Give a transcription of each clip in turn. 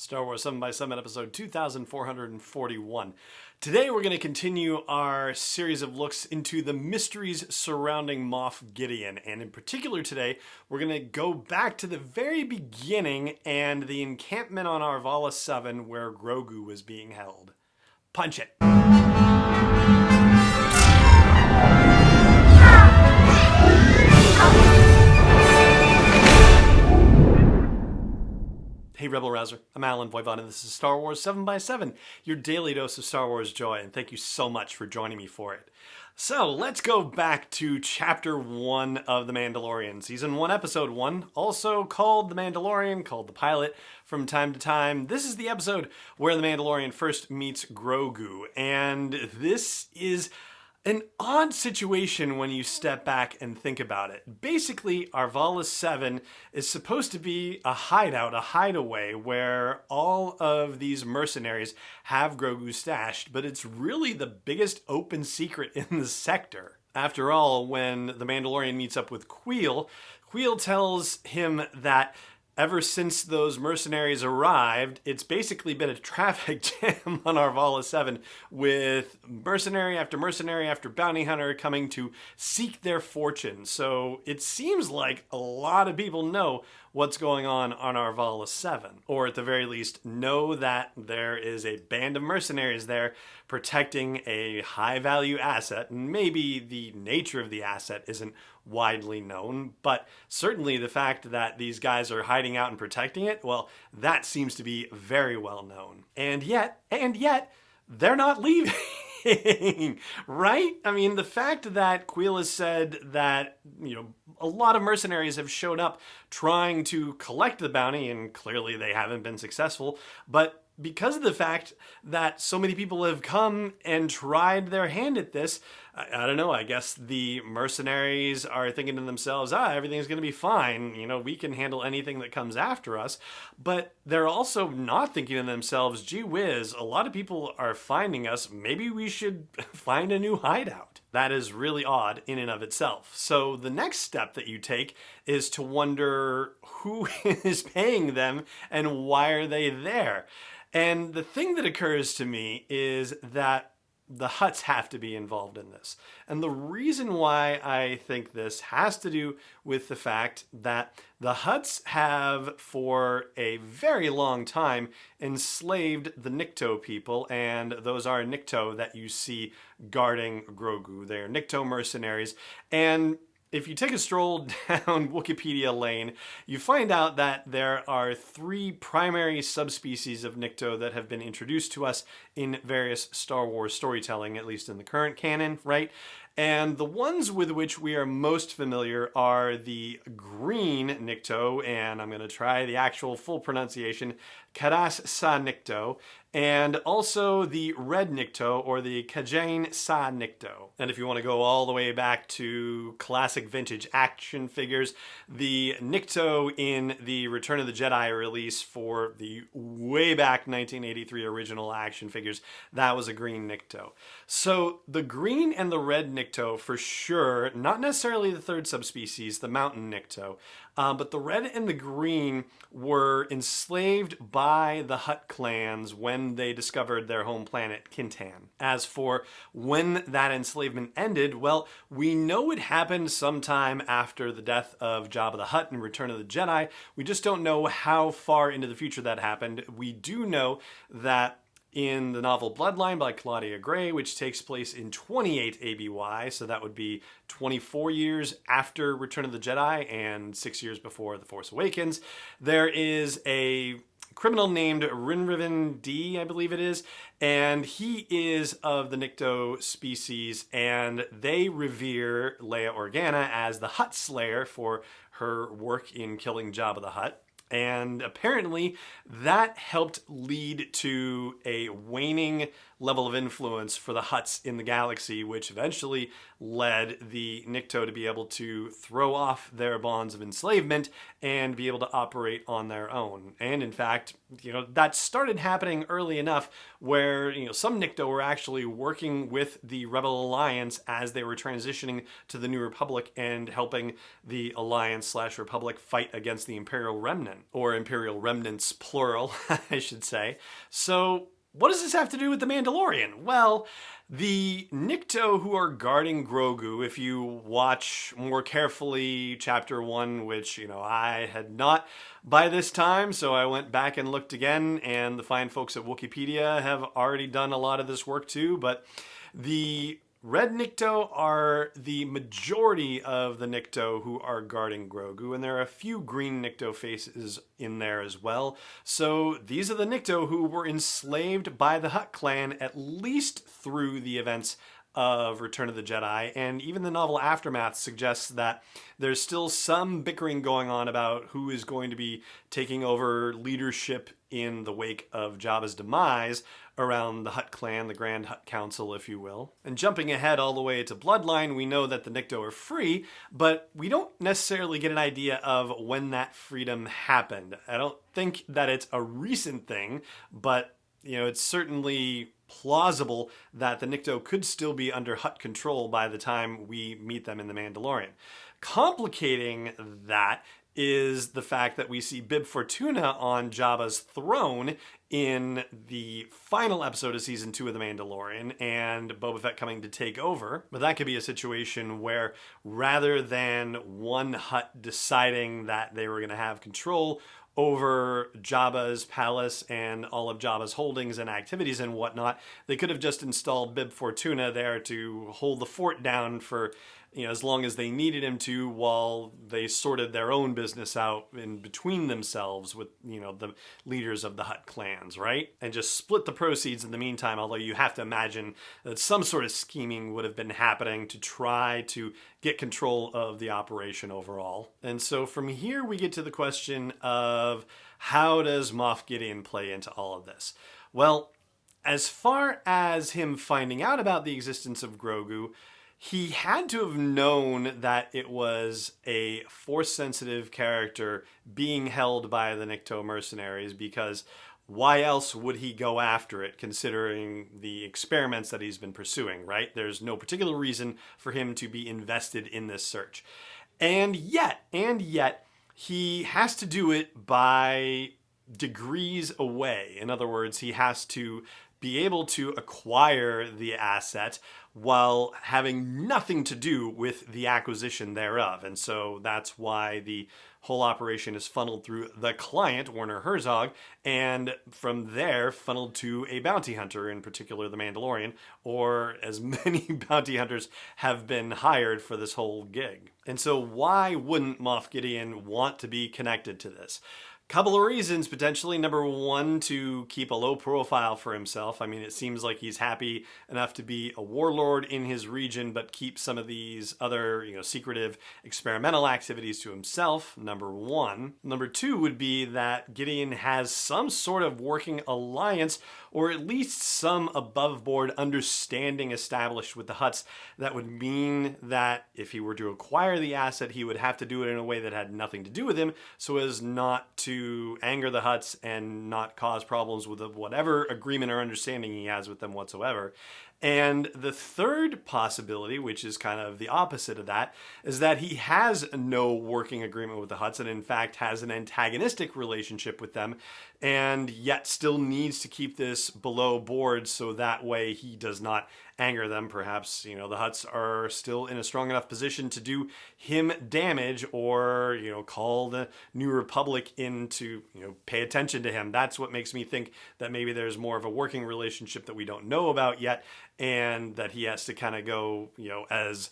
Star Wars 7x7 episode 2441. Today we're going to continue our series of looks into the mysteries surrounding Moff Gideon. And in particular today, we're going to go back to the very beginning and the encampment on Arvala 7 where Grogu was being held. Punch it. Hey Rebel Rouser, I'm Alan Voivod and this is Star Wars 7x7, your daily dose of Star Wars joy, and thank you so much for joining me for it. So let's go back to Chapter 1 of The Mandalorian, Season 1, Episode 1, also called The Mandalorian, called The Pilot from time to time. This is the episode where The Mandalorian first meets Grogu, and this is an odd situation when you step back and think about it. Basically, Arvala 7 is supposed to be a hideout, a hideaway, where all of these mercenaries have Grogu stashed, but it's really the biggest open secret in the sector. After all, when the Mandalorian meets up with Kuill, Kuill tells him that ever since those mercenaries arrived, it's basically been a traffic jam on Arvala 7 with mercenary after bounty hunter coming to seek their fortune. So it seems like a lot of people know what's going on Arvala 7. Or at the very least, know that there is a band of mercenaries there protecting a high-value asset. And maybe the nature of the asset isn't widely known, but certainly the fact that these guys are hiding out and protecting it, well, that seems to be very well known. And yet, they're not leaving. Right? I mean, the fact that Kuill has said that, a lot of mercenaries have shown up trying to collect the bounty, and clearly they haven't been successful, but because of the fact that so many people have come and tried their hand at this, I don't know, I guess the mercenaries are thinking to themselves, everything's going to be fine. We can handle anything that comes after us. But they're also not thinking to themselves, gee whiz, a lot of people are finding us. Maybe we should find a new hideout. That is really odd in and of itself. So the next step that you take is to wonder who is paying them and why are they there? And the thing that occurs to me is that the Hutts have to be involved in this. And the reason why I think this has to do with the fact that the Hutts have, for a very long time, enslaved the Nikto people, and those are Nikto that you see guarding Grogu. They're Nikto mercenaries, and if you take a stroll down Wikipedia lane, you find out that there are 3 primary subspecies of Nikto that have been introduced to us in various Star Wars storytelling, at least in the current canon, right? And the ones with which we are most familiar are the green Nikto, and I'm going to try the actual full pronunciation, Karas Sa Nikto, and also the red Nikto, or the Kajane Sa Nikto. And if you want to go all the way back to classic vintage action figures, the Nikto in the Return of the Jedi release for the way back 1983 original action figures, that was a green Nikto. So the green and the red Nikto for sure, not necessarily the third subspecies, the mountain Nikto, but the red and the green were enslaved by the Hutt clans when they discovered their home planet, Kintan. As for when that enslavement ended, well, we know it happened sometime after the death of Jabba the Hutt in Return of the Jedi. We just don't know how far into the future that happened. We do know that in the novel Bloodline by Claudia Gray, which takes place in 28 ABY, so that would be 24 years after Return of the Jedi and 6 years before The Force Awakens, there is a criminal named Rinriven D, I believe it is, and he is of the Nikto species, and they revere Leia Organa as the Hutt Slayer for her work in killing Jabba the Hutt. And apparently that helped lead to a waning level of influence for the Hutts in the galaxy, which eventually led the Nikto to be able to throw off their bonds of enslavement and be able to operate on their own. And in fact, that started happening early enough where, some Nikto were actually working with the Rebel Alliance as they were transitioning to the New Republic and helping the Alliance/Republic fight against the Imperial Remnant. or Imperial remnants, plural, I should say. So what does this have to do with the Mandalorian? Well, the Nikto who are guarding Grogu, if you watch more carefully Chapter 1, which, I had not by this time, so I went back and looked again, and the fine folks at Wikipedia have already done a lot of this work too, but the Red Nikto are the majority of the Nikto who are guarding Grogu, and there are a few green Nikto faces in there as well. So these are the Nikto who were enslaved by the Hutt clan at least through the events of Return of the Jedi, and even the novel Aftermath suggests that there's still some bickering going on about who is going to be taking over leadership in the wake of Jabba's demise around the Hutt clan, the Grand Hutt Council, if you will. And jumping ahead all the way to Bloodline, we know that the Nikto are free, but we don't necessarily get an idea of when that freedom happened. I don't think that it's a recent thing, but it's certainly plausible that the Nikto could still be under Hutt control by the time we meet them in The Mandalorian. Complicating that is the fact that we see Bib Fortuna on Jabba's throne in the final episode of Season 2 of The Mandalorian, and Boba Fett coming to take over. But that could be a situation where rather than one Hutt deciding that they were going to have control over Jabba's palace and all of Jabba's holdings and activities and whatnot, they could have just installed Bib Fortuna there to hold the fort down for as long as they needed him to, while they sorted their own business out in between themselves with the leaders of the Hutt clans, right? And just split the proceeds in the meantime, although you have to imagine that some sort of scheming would have been happening to try to get control of the operation overall. And so from here we get to the question of, how does Moff Gideon play into all of this? Well, as far as him finding out about the existence of Grogu, he had to have known that it was a Force-sensitive character being held by the Nikto mercenaries, because why else would he go after it, considering the experiments that he's been pursuing, right? There's no particular reason for him to be invested in this search. And yet, he has to do it by degrees away. In other words, he has to be able to acquire the asset while having nothing to do with the acquisition thereof. And so that's why the whole operation is funneled through the client, Werner Herzog, and from there funneled to a bounty hunter, in particular the Mandalorian, or as many bounty hunters have been hired for this whole gig. And so why wouldn't Moff Gideon want to be connected to this? Couple of reasons, potentially. Number one, to keep a low profile for himself. I mean, it seems like he's happy enough to be a warlord in his region, but keep some of these other, secretive experimental activities to himself. Number one. Number two would be that Gideon has some sort of working alliance, or at least some above board understanding established with the Hutts that would mean that if he were to acquire the asset, he would have to do it in a way that had nothing to do with him, so as not to anger the Hutts and not cause problems with whatever agreement or understanding he has with them whatsoever. And the third possibility, which is kind of the opposite of that, is that he has no working agreement with the Hutts and in fact has an antagonistic relationship with them, and yet still needs to keep this below board so that way he does not anger them. Perhaps, the Hutts are still in a strong enough position to do him damage, or, call the New Republic in to, pay attention to him. That's what makes me think that maybe there's more of a working relationship that we don't know about yet, and that he has to kind of go, as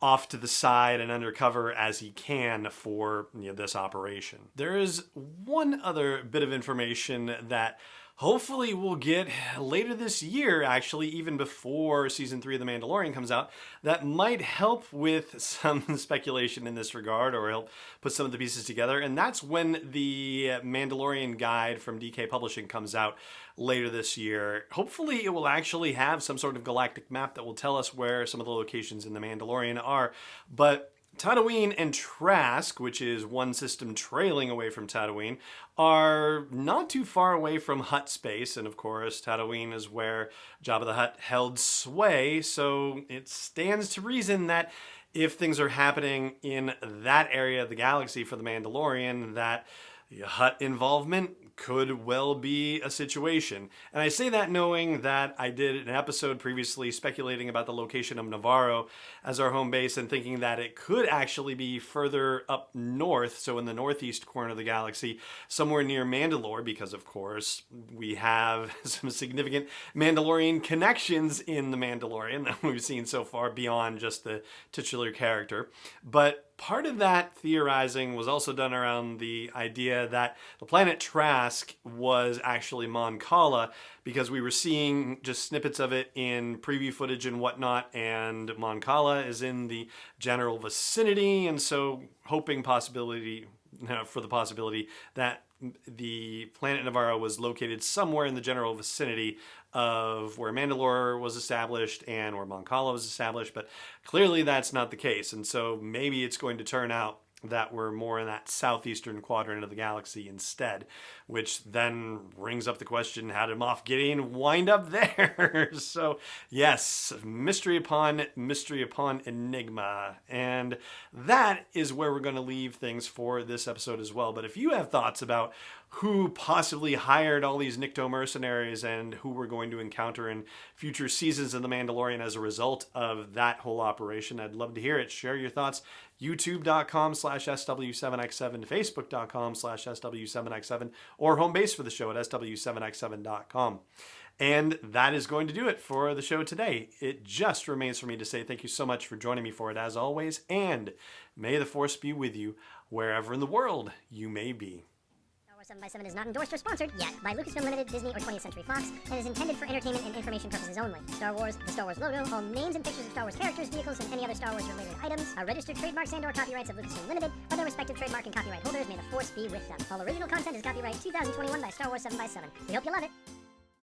off to the side and undercover as he can for this operation. There is one other bit of information that hopefully we'll get later this year, actually, even before Season 3 of The Mandalorian comes out, that might help with some speculation in this regard, or help put some of the pieces together. And that's when the Mandalorian guide from DK Publishing comes out later this year. Hopefully it will actually have some sort of galactic map that will tell us where some of the locations in The Mandalorian are. But Tatooine and Trask, which is one system trailing away from Tatooine, are not too far away from Hutt space, and of course Tatooine is where Jabba the Hutt held sway, so it stands to reason that if things are happening in that area of the galaxy for the Mandalorian, that Hut involvement could well be a situation. And I say that knowing that I did an episode previously speculating about the location of Navarro as our home base and thinking that it could actually be further up north, so in the northeast corner of the galaxy, somewhere near Mandalore, because of course we have some significant Mandalorian connections in The Mandalorian that we've seen so far beyond just the titular character. But part of that theorizing was also done around the idea that the planet Trask was actually Mon Cala, because we were seeing just snippets of it in preview footage and whatnot, and Mon Cala is in the general vicinity, and so hoping for the possibility that the planet Navarro was located somewhere in the general vicinity of where Mandalore was established and where Mon Cala was established, but clearly that's not the case. And so maybe it's going to turn out that we're more in that southeastern quadrant of the galaxy instead, which then brings up the question, how did Moff Gideon wind up there? So yes, mystery upon enigma. And that is where we're going to leave things for this episode as well. But if you have thoughts about who possibly hired all these Nikto mercenaries and who we're going to encounter in future seasons of The Mandalorian as a result of that whole operation, I'd love to hear it. Share your thoughts. YouTube.com/SW7X7, Facebook.com/SW7X7, or home base for the show at SW7X7.com. And that is going to do it for the show today. It just remains for me to say thank you so much for joining me for it as always, and may the Force be with you wherever in the world you may be. 7x7 is not endorsed or sponsored yet by Lucasfilm Limited, Disney, or 20th Century Fox, and is intended for entertainment and information purposes only. Star Wars, the Star Wars logo, all names and pictures of Star Wars characters, vehicles, and any other Star Wars related items are registered trademarks and/or copyrights of Lucasfilm Limited, or their respective trademark and copyright holders. May the Force be with them. All original content is copyright 2021 by Star Wars 7x7. We hope you love it.